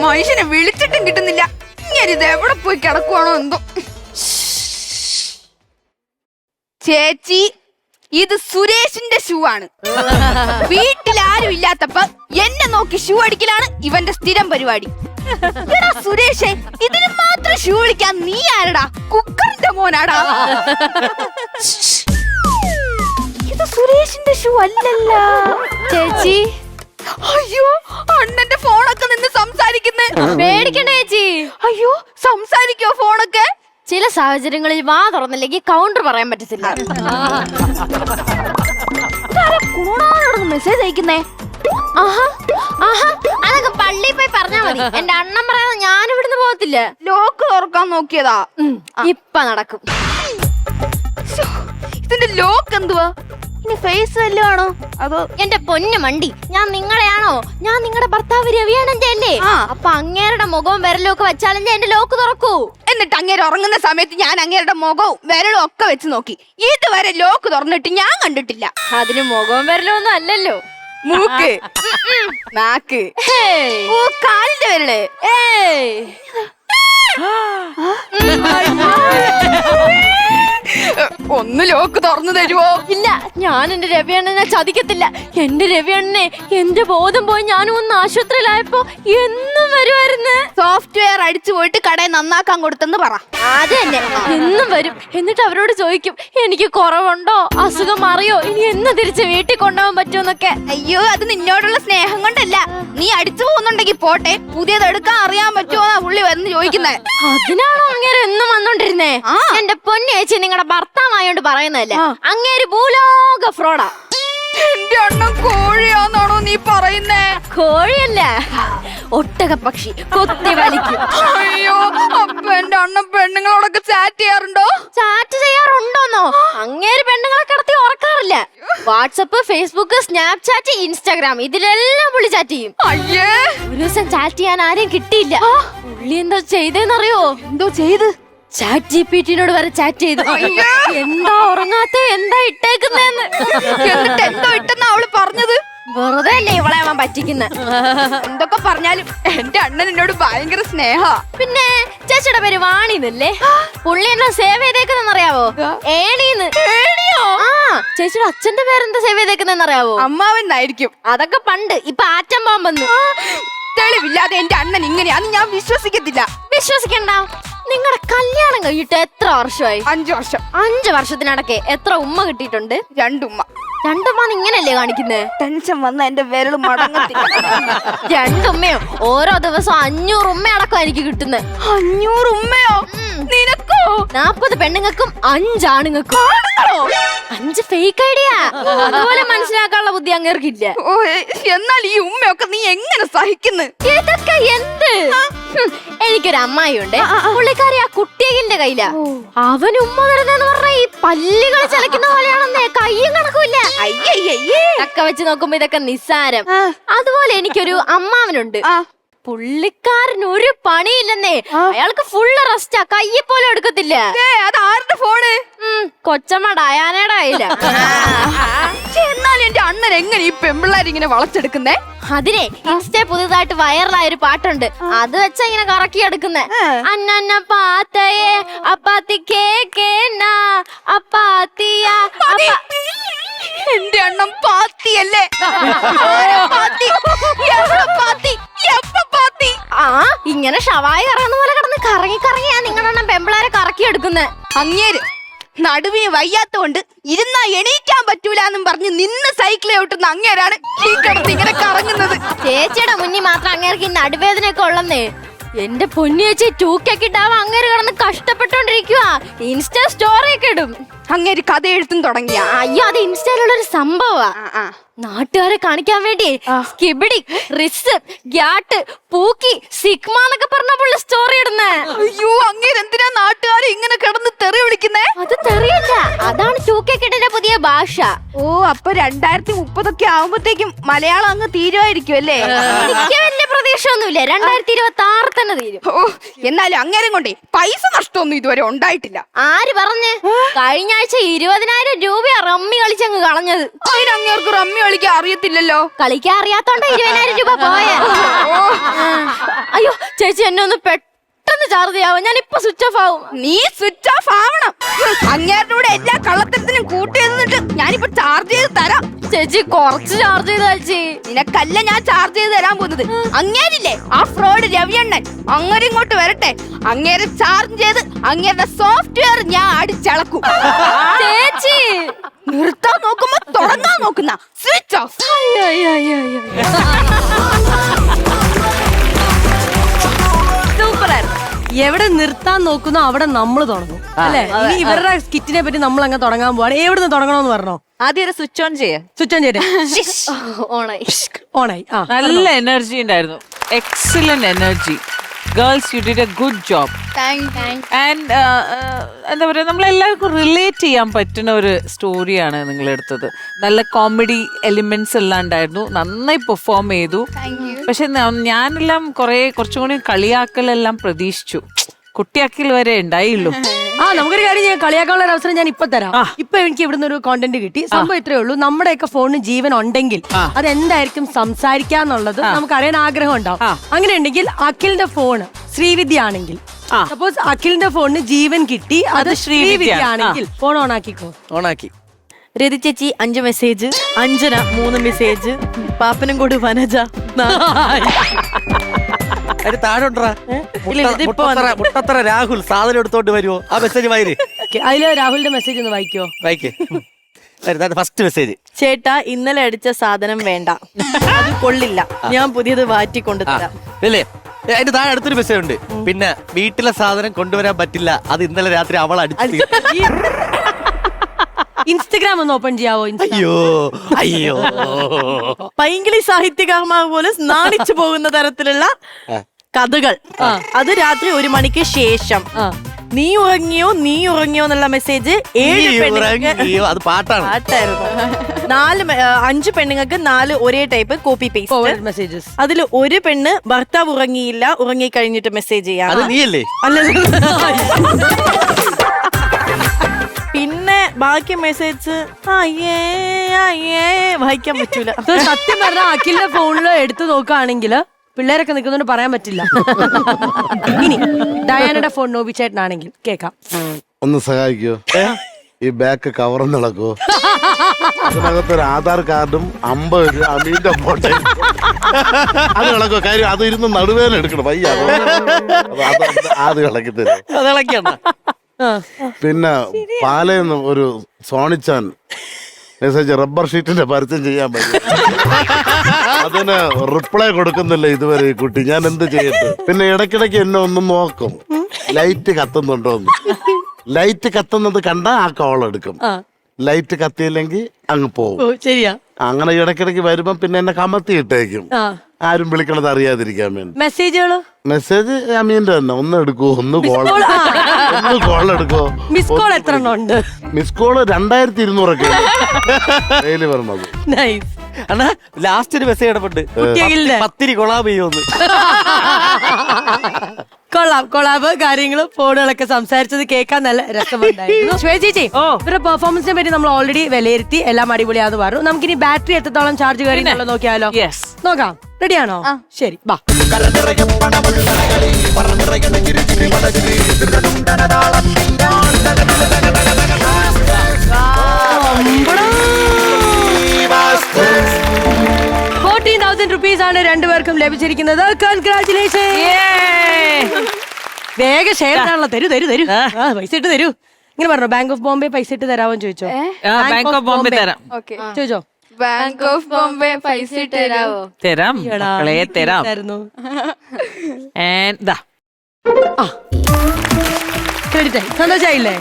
മനുഷ്യനെ വിളിച്ചിട്ടും കിട്ടുന്നില്ല. ഇങ്ങനെ എവിടെ പോയി കിടക്കുവാണോ എന്തോ. ചേച്ചി, ഇത് സുരേഷിന്റെ ഷൂ ആണ്. വീട്ടിൽ ആരും ഇല്ലാത്തപ്പോ എന്നെ നോക്കി ഷൂ അടിക്കലാണ് ഇവന്റെ സ്ഥിരം പരിപാടി. എടാ സുരേഷേ, ഇതിന് മാത്രം ഷൂ അടിക്കാൻ നീ ആരടാ? കുക്കറിന്റെ മോനാടാ. ഇത് സുരേഷിന്റെ ഷൂ അല്ലല്ല. ചേച്ചി, അയ്യോ, അണ്ണന്റെ ഫോണൊക്കെ നിന്ന് സംസാരിക്കുന്നേ. പേടിക്കണ്ട ചേച്ചി. അയ്യോ, സംസാരിക്കോ ഫോണൊക്കെ? ചില സാഹചര്യങ്ങളിൽ വാ തുറന്നില്ലെങ്കിൽ കൗണ്ടർ പറയാൻ പറ്റത്തില്ല. മെസ്സേജ് അയക്കുന്നേ. അതൊക്കെ പള്ളിയിൽ പോയി പറഞ്ഞാ മതി. എന്റെ അണ്ണൻ പറയാതെ ഞാൻ ഇവിടുന്ന് പോകത്തില്ല. ലോക്ക് തുറക്കാൻ നോക്കിയതാ. ഇപ്പൊ നടക്കും. ഇതിന്റെ ലോക്ക് എന്തുവാ? ഇനി ഫേസ് വല്ലതാണോ അതോ? എന്റെ പൊന്നു മണ്ടി, ഞാൻ നിങ്ങളെയാണോ? ഞാൻ നിങ്ങളുടെ ഭർത്താവ് രവിയാണെന്റെ അല്ലേ? അപ്പൊ അങ്ങേരുടെ മുഖവും വിരലും ഒക്കെ വെച്ചാലെങ്കിൽ എന്റെ ലോക്ക് തുറക്കൂ. എന്നിട്ട് അങ്ങേര് ഉറങ്ങുന്ന സമയത്ത് ഞാൻ അങ്ങേരുടെ മുഖവും വിരലും ഒക്കെ വെച്ച് നോക്കി. ഇതുവരെ ലോക്ക് തുറന്നിട്ട് ഞാൻ കണ്ടിട്ടില്ല. അതിന് മുഖവും വിരലും ഒന്നും അല്ലല്ലോ. മൂക്ക്, നാക്ക്, ഓ കാലിന്റെ വിരല്. ഒന്ന് ലോക്ക് തുറന്നു തരുവോ? ഇല്ല, ഞാൻ എന്റെ രവിയണ്ണനെ ചതിക്കത്തില്ല. എന്റെ രവിയണ്ണനെ എന്റെ ബോധം പോയി ഞാനും ഒന്ന് ആശുപത്രിയിലായപ്പോ എന്നും വരുമായിരുന്നു. സോഫ്റ്റ്വെയർ അടിച്ചു പോയിട്ട് കടയിൽ നന്നാക്കാൻ കൊടുത്തെന്ന് പറ. അത് തന്നെ, എന്നും വരും. എന്നിട്ട് അവരോട് ചോദിക്കും, എനിക്ക് കുറവുണ്ടോ, അസുഖം മാറിയോ, ഇനി എന്ന് തിരിച്ച് വീട്ടിൽ കൊണ്ടുപോകാൻ പറ്റുമെന്നൊക്കെ. അയ്യോ, അത് നിന്നോടുള്ള സ്നേഹം കൊണ്ടല്ല. നീ അടിച്ചു പോകുന്നുണ്ടെങ്കിൽ പോട്ടെ, പുതിയത് എടുക്കാൻ അറിയാൻ പറ്റുമോ പുള്ളി വന്ന് ചോദിക്കുന്നത്. അതിനാണോ അങ്ങേര് എന്നും വന്നോണ്ടിരുന്നേ? എന്റെ പൊന്നേച്ചി, നിങ്ങളുടെ ഭർത്താവായോണ്ട് പറയുന്നതല്ലേ, അങ്ങേര് ഭൂലോക ഫ്രോഡാ. എന്റെ അണ്ണൻ കോഴിയാന്നാണോ നീ പറയുന്നേ? കോഴിയല്ല, ഒട്ടക പക്ഷി, കൊത്തി വലിക്കും. അയ്യോ, അപ്പൊ എന്റെ അണ്ണൻ പെണ്ണുങ്ങളോടൊക്കെ ചാറ്റ് ചെയ്യാറുണ്ടോ? ചാറ്റ് ചെയ്യാറുണ്ടോന്നോ? അങ്ങേര് പെണ്ണുങ്ങളെ കിടത്തി ഉറക്കാറില്ല. വാട്സപ്പ്, ഫേസ്ബുക്ക്, സ്നാപ്ചാറ്റ്, ഇൻസ്റ്റാഗ്രാം, ഇതിലെല്ലാം പുള്ളി ചാറ്റ് ചെയ്യും. അയ്യേ, ഒരു ദിവസം ചാറ്റ് ചെയ്യാൻ ആരെയും കിട്ടിയില്ല. പുള്ളി എന്തോ ചെയ്തേന്നറിയോ? എന്തോ ചെയ്ത്? ചാറ്റ് ജിപിടിയോട് വരെ ചാറ്റ് ചെയ്തു. എന്താ ഉറങ്ങാത്ത, എന്താ ഇട്ടേക്കുന്നെന്ന്. എന്നിട്ട് എന്തോ ഇട്ടെന്നാ അവള് പറഞ്ഞത്? വെറുതെ അല്ലേ ഇവളെ അവൻ പറ്റിക്കുന്ന. എന്തൊക്കെ പറഞ്ഞാലും എന്റെ അണ്ണൻ എന്നോട് ഭയങ്കര സ്നേഹ. പിന്നെ ചേച്ചിയുടെ പേര് വാണിന്നല്ലേ? പുള്ളി എന്നെ സേവ് ചെയ്തേക്കുന്നറിയാവോ? ഏണീന്ന്. ആ, ചേച്ചിയുടെ അച്ഛന്റെ പേരെന്താ സേവ് ചെയ്തേക്കുന്നറിയാവോ? അമ്മാവെന്നായിരിക്കും. അതൊക്കെ പണ്ട്. ഇപ്പൊ ആറ്റം ബോംബെന്ന്. തെളിവില്ലാതെ എന്റെ അണ്ണൻ ഇങ്ങനെയാന്ന് ഞാൻ വിശ്വസിക്കത്തില്ല. വിശ്വസിക്കണ്ട. നിങ്ങളുടെ കല്യാണം കഴിഞ്ഞിട്ട് എത്ര വർഷമായി? 5 വർഷം. 5 വർഷത്തിനടക്കെ എത്ര ഉമ്മ കിട്ടിയിട്ടുണ്ട്? 2 ഉമ്മ. 2 ഉമ്മ ഇങ്ങനല്ലേ കാണിക്കുന്നേ? ടെൻഷൻ വന്ന എന്റെ വിരൽ മടങ്ങത്തില്ല. 2 ഉമ്മയോ? ഓരോ ദിവസം 500 ഉമ്മ അടക്കം എനിക്ക് കിട്ടുന്നത്. 500 ഉമ്മയോ? നിനക്കോ? 40 പെണ്ണുങ്ങൾക്കും 5 ആണുങ്ങൾക്കും. 5 ഫേക്ക് ഐഡിയ. അതുപോലെ മനസ്സിലാക്കാനുള്ള ബുദ്ധി അങ്ങേർക്കില്ല. ഓ, എന്നാൽ ഈ ഉമ്മയൊക്കെ നീ എങ്ങനെ സഹിക്കുന്നു? ഇതൊക്കെ എന്ത്? എനിക്കൊരു അമ്മായിയുണ്ട്. പുള്ളിക്കാരി ആ കുട്ടിയുടെ കയ്യില. അവൻ ഉമ്മ തരുന്നെന്ന് പറഞ്ഞ ഈ പല്ലുകൾ ചലക്കുന്ന പോലെയാണെന്നേ. കയ്യും കണക്കുമില്ല. അയ്യയ്യേ, ഒക്കെ വെച്ച് നോക്കുമ്പോ ഇതൊക്കെ നിസ്സാരം. അതുപോലെ എനിക്കൊരു അമ്മാവനുണ്ട്. പുള്ളിക്കാരൻ ഒരു പണിയില്ലെന്നേ. അയാൾക്ക് ഫുള്ള് റെസ്റ്റാ. കയ്യെ പോലും എടുക്കത്തില്ല. അത് ആരുടെ ഫോണ്? കൊച്ചമ്മ ഡയാനയുടെ കയ്യില. എന്നാൽ എന്റെ അണ്ണൻ എങ്ങനെ ഈ പെമ്പിള്ളാരിങ്ങനെ വളച്ചെടുക്കുന്നേ? അതിനെ ഇൻസ്റ്റേ പുതുതായിട്ട് വൈറലായ ഒരു പാട്ടുണ്ട്. അത് വെച്ചാ ഇങ്ങനെ കറക്കി എടുക്കുന്നേ. അന്നന്ന പാത്തയെ അപ്പാത്തി കേക്കേനാ അപ്പാത്തിയ. എന്റെ അണ്ണൻ പാത്തിയല്ലേ? ഇങ്ങനെ ഷവായി കറങ്ങുന്ന പോലെ കിടന്ന് കറങ്ങി കറങ്ങിയാ നിങ്ങളുടെ പെമ്പിളാരെ കറക്കി എടുക്കുന്നത്. അങ്ങേര് നടുവിന് വയ്യാത്തോണ്ട് ഇരുന്നാ എണീക്കാൻ പറ്റൂലെന്നും പറഞ്ഞ് നിന്ന് സൈക്കിൾ ഓട്ടുന്ന അങ്ങേരാണ് ഈ കിടന്ന് ഇങ്ങനെ കറങ്ങുന്നത്. ചേച്ചിയുടെ മുന്നിൽ മാത്രം അങ്ങേർക്ക് ഈ നടുവേദനയൊക്കെ ഉള്ളന്നേ. എന്റെ പൊന്നു ചേച്ചി 2K കിട്ടാവാ അങ്ങേര് കിടന്ന് കഷ്ടപ്പെട്ടോണ്ടിരിക്കുക. ഇൻസ്റ്റ സ്റ്റോറി ഒക്കെ ഇടും. അങ്ങേര് കഥ എഴുത്തും തുടങ്ങിയ. അയ്യോ, അത് ഇൻസ്റ്റയിലുള്ള ഒരു സംഭവമാ. നാട്ടുകാരെ കാണിക്കാൻ വേണ്ടി സ്കിബിഡി, റിസ്, ഗ്യാട്ട്, പൂക്കി, സിഗ്മ എന്നൊക്കെ പറഞ്ഞ സ്റ്റോറി ഇടുന്നേ. അയ്യോ, അങ്ങേര് എന്തിനാ നാട്ടുകാരെ ഇങ്ങനെ കിടന്ന് തെറി വിളിക്കുന്നേ? അത് തെറിയല്ല, അതാണ് 2K കിഡിന്റെ പുതിയ ഭാഷ. ഓ, അപ്പൊ 2030 ഒക്കെ ആവുമ്പത്തേക്കും മലയാളം അങ്ങ് തീരുമായിരിക്കും അല്ലേ? എനിക്ക് വലിയ പ്രതീക്ഷയൊന്നുമില്ല. 2026 തന്നെ തീരും. ഓ എന്നാലും അങ്ങേരം കൊണ്ടേ പൈസ നഷ്ടമൊന്നും ഇതുവരെ ഉണ്ടായിട്ടില്ല. ആര് പറഞ്ഞ്? കഴിഞ്ഞ ആഴ്ച 20,000 രൂപയാ റമ്മി കളിച്ചങ്ങ് കളഞ്ഞത്. അതിന് അങ്ങേർക്ക് റമ്മി കളിക്കാൻ അറിയത്തില്ലല്ലോ. കളിക്കാൻ അറിയാത്തോണ്ട് 20,000 രൂപ പോയ. അയ്യോ ചേച്ചി, എന്നെ ഒന്ന് പെട്ടെന്ന് ചാർജ് ചെയ്യാവോ? ഞാൻ ഇപ്പൊ സ്വിച്ച് ഓഫ് ആവും. നീ സ്വിച്ച് ഓഫ് ആവണം. അങ്ങേരുടെ കൂടെ എല്ലാ കള്ളത്തരത്തിനും കൂട്ടി നിന്നിട്ട് ഞാനിപ്പോ ചാർജ് ചെയ്ത് തരാം. ചേച്ചി കുറച്ച് ചാർജ് ചെയ്ത് ചേച്ചി. നിനക്കല്ല ഞാൻ ചാർജ് ചെയ്ത് തരാൻ പോകുന്നത്. അങ്ങേരില്ലേ ആ ഫ്രോഡ് രവിയണ്ണൻ, അങ്ങേര് ഇങ്ങോട്ട് വരട്ടെ. അങ്ങേര് ചാർജ് ചെയ്ത് അങ്ങേരുടെ സോഫ്റ്റ്വെയർ ഞാൻ അടിച്ചളക്കും. ചേച്ചി നിർത്താൻ നോക്കുമ്പോ തുടങ്ങാൻ നോക്കുന്ന സ്വിച്ച് ഓഫ്. സൂപ്പറായിരുന്നു. എവിടെ നിർത്താൻ നോക്കുന്നോ അവിടെ നമ്മൾ തുടങ്ങും അല്ലെ? ഇനി ഇവരുടെ സ്കിറ്റിനെ പറ്റി നമ്മൾ അങ്ങ് തുടങ്ങാൻ പോവാണ്. എവിടെ നിന്ന് തുടങ്ങണമെന്ന് പറഞ്ഞോ? ആദ്യം ഒരു സ്വിച്ച് ഓൺ ചെയ്യാം. സ്വിച്ച് ഓൺ ചെയ്തേ. ഓണായി. ഓണായി. നല്ല എനർജി ഉണ്ടായിരുന്നു. Excellent energy. Girls, you did A good job. And എന്താ പറയുക, നമ്മളെല്ലാവർക്കും റിലേറ്റ് ചെയ്യാൻ പറ്റുന്ന ഒരു സ്റ്റോറിയാണ് നിങ്ങൾ എടുത്തത്. നല്ല കോമഡി എലിമെന്റ്സ് എല്ലാം ഉണ്ടായിരുന്നു. നന്നായി പെർഫോം ചെയ്തു. പക്ഷെ ഞാനെല്ലാം കുറച്ചും കൂടി കളിയാക്കലെല്ലാം പ്രതീക്ഷിച്ചു. കുട്ടിയാക്കൽ വരെ ഉണ്ടായില്ലോ. നമുക്കൊരു കാര്യം ചെയ്യാം. കളിയാക്കാനുള്ള ഒരു അവസരം ഞാൻ ഇപ്പൊ തരാം. ഇപ്പൊ എനിക്ക് ഇവിടുന്ന് ഒരു കോണ്ടന്റ് കിട്ടി. സംഭവം ഇത്രേ ഉള്ളൂ. നമ്മുടെയൊക്കെ ഫോണിന് ജീവൻ ഉണ്ടെങ്കിൽ അതെന്തായിരിക്കും സംസാരിക്കാന്നുള്ളത് നമുക്ക് അറിയാൻ ആഗ്രഹം ഉണ്ടാവും. അങ്ങനെ ഉണ്ടെങ്കിൽ അഖിലിന്റെ ഫോണ് ശ്രീവിദ്യ ആണെങ്കിൽ, സപ്പോസ് അഖിലിന്റെ ഫോണിന് ജീവൻ കിട്ടി, അത് ശ്രീവിദ്യ ആണെങ്കിൽ ഫോൺ ഓൺ ആക്കിക്കോ. ഓണാക്കി. രതി ചേച്ചി 5 മെസ്സേജ്, അഞ്ജന 3 മെസ്സേജ്, പാപ്പനും കൂടി വനജ അതിന് താഴെ മുട്ടത്തറ രാഹുൽ സാധനം എടുത്തോണ്ട് വരുമോ? ആ മെസ്സേജ് വായിര്. അതില് രാഹുലിന്റെ മെസ്സേജ് ഒന്ന് വായിക്കോ. വായിക്കേ. First message. ചേട്ടാ, ഇന്നലെ അടിച്ച സാധനം വേണ്ട, അത് കൊള്ളില്ല, ഞാൻ പുതിയത് മാറ്റി കൊണ്ടുതരാം. അല്ലേ? അതിന്റെ താഴെ അടുത്തൊരു മെസ്സേജ് ഉണ്ട്. പിന്നെ വീട്ടിലെ സാധനം കൊണ്ടുവരാൻ പറ്റില്ല, അത് ഇന്നലെ രാത്രി അവൾ അടിച്ചു. ഇൻസ്റ്റഗ്രാം ഒന്ന് ഓപ്പൺ ചെയ്യാവോ? അയ്യോ പൈങ്കിളി സാഹിത്യകാരന്മാർ പോലും നാണിച്ചു പോകുന്ന തരത്തിലുള്ള കഥകൾ. അത് രാത്രി 1 മണിക്ക് ശേഷം. നീ ഉറങ്ങിയോ എന്നുള്ള മെസ്സേജ് 7 പെണ്ണുങ്ങൾക്ക്. അത് പാട്ടാണ്. പാട്ടായിരുന്നു. 5 പെണ്ണുങ്ങൾക്ക് 4 ഒരേ ടൈപ്പ് കോപ്പി പേസ്റ്റ് മെസ്സേജസ്. അതിൽ ഒരു പെണ്ണ് ഭർത്താവ് ഉറങ്ങിയില്ല, ഉറങ്ങി കഴിഞ്ഞിട്ട് മെസ്സേജ് ചെയ്യാം. അത് നീയല്ലേ? പിന്നെ ബാക്കി മെസ്സേജ് വായിക്കാൻ പറ്റൂല. സത്യം പറഞ്ഞാൽ അഖിലിന്റെ ഫോണില് എടുത്തു നോക്കുകയാണെങ്കിൽ പിള്ളേരൊക്കെ നിൽക്കുന്നോണ്ട് പറയാൻ പറ്റില്ല. ഇനി ഡയാനയുടെ ഫോൺ നോബി ചേട്ടനാണെങ്കിൽ കേക്കാം. ഒന്ന് സഹായിക്കോ? ഈ ബാക്ക് കവർ നടക്കോ? അതിനകത്തൊരു ആധാർ കാർഡും 50 അമീന്റെ ഫോട്ടോയും അത് കളക്കോ? കാര്യം അത് ഇരുന്ന് നടുവേദന എടുക്കണം. വയ്യ, അത് കളക്കി തരും. അത് ഇളക്കിയാണ്. പിന്നെ പാലയെന്ന് ഒരു സോണിച്ചാൻ മെസ്സേജ്, റബ്ബർ ഷീറ്റിന്റെ പരസ്യം ചെയ്യാൻ പറ്റും. അതിന് റിപ്ലൈ കൊടുക്കുന്നില്ല ഇതുവരെ ഈ കുട്ടി. ഞാൻ എന്ത് ചെയ്യട്ടെ? പിന്നെ ഇടയ്ക്കിടയ്ക്ക് എന്നെ ഒന്ന് നോക്കും, ലൈറ്റ് കത്തുന്നുണ്ടോന്ന്. ലൈറ്റ് കത്തുന്നത് കണ്ടാ ആ കോൾ എടുക്കും. ലൈറ്റ് കത്തിയില്ലെങ്കിൽ അങ്ങ് പോകും. ശരിയാ. അങ്ങനെ ഇടയ്ക്കിടയ്ക്ക് വരുമ്പോ പിന്നെ എന്നെ കമത്തി ഇട്ടേക്കും, ആരും വിളിക്കണത് അറിയാതിരിക്കാൻ വേണ്ടി. മെസ്സേജ് അമീന്റെ തന്നെ. ഒന്ന് എടുക്കോ, ഒന്ന് കോൾ എടുക്കോ. മിസ് കോൾ എത്ര ഉണ്ട്? മിസ് കോള് 2200 ഡെയിലി പറഞ്ഞത്. അണ്ണാ ലാസ്റ്റ് ഒരു മെസ്സേജ് ഇടപെട്ട് പത്തിരി കൊളാബ് ചെയ്യുമെന്ന്. കൊളാബ് കാര്യങ്ങളും ഫോണുകളൊക്കെ സംസാരിച്ചത് കേൾക്കാൻ നല്ല രസമുണ്ടായിരുന്നു. ശ്വേത ചേച്ചി, ഇവരുടെ പെർഫോമൻസിനെ പറ്റി നമ്മൾ ഓൾറെഡി വിലയിരുത്തി, എല്ലാം അടിപൊളിയാന്ന് പറഞ്ഞു. നമുക്കിനി ബാറ്ററി എത്രത്തോളം ചാർജ് കയറി നോക്കിയാലോ? നോക്കാം. റെഡിയാണോ? ശരി, ബാ. ₹14,000 ആണ് രണ്ടുപേർക്കും ലഭിച്ചിരിക്കുന്നത്. കൺഗ്രാറ്റുലേഷൻ. വേഗം ഷെയർ ആണല്ലോ. തരൂ പൈസ ഇട്ട് തരൂ. ഇങ്ങനെ പറഞ്ഞു. ബാങ്ക് ഓഫ് ബോംബെ പൈസ ഇട്ട് തരാമെന്ന് ചോദിച്ചോ? ബാങ്ക് ഓഫ് ബോംബെ തരാം. ചോദിച്ചോ? ബാങ്ക് ഓഫ് ബോംബെ പൈസ ഇട്ട് തരാവോ? തരാം. ക്രെഡിറ്റ് ആയി. സന്തോഷായില്ലേ?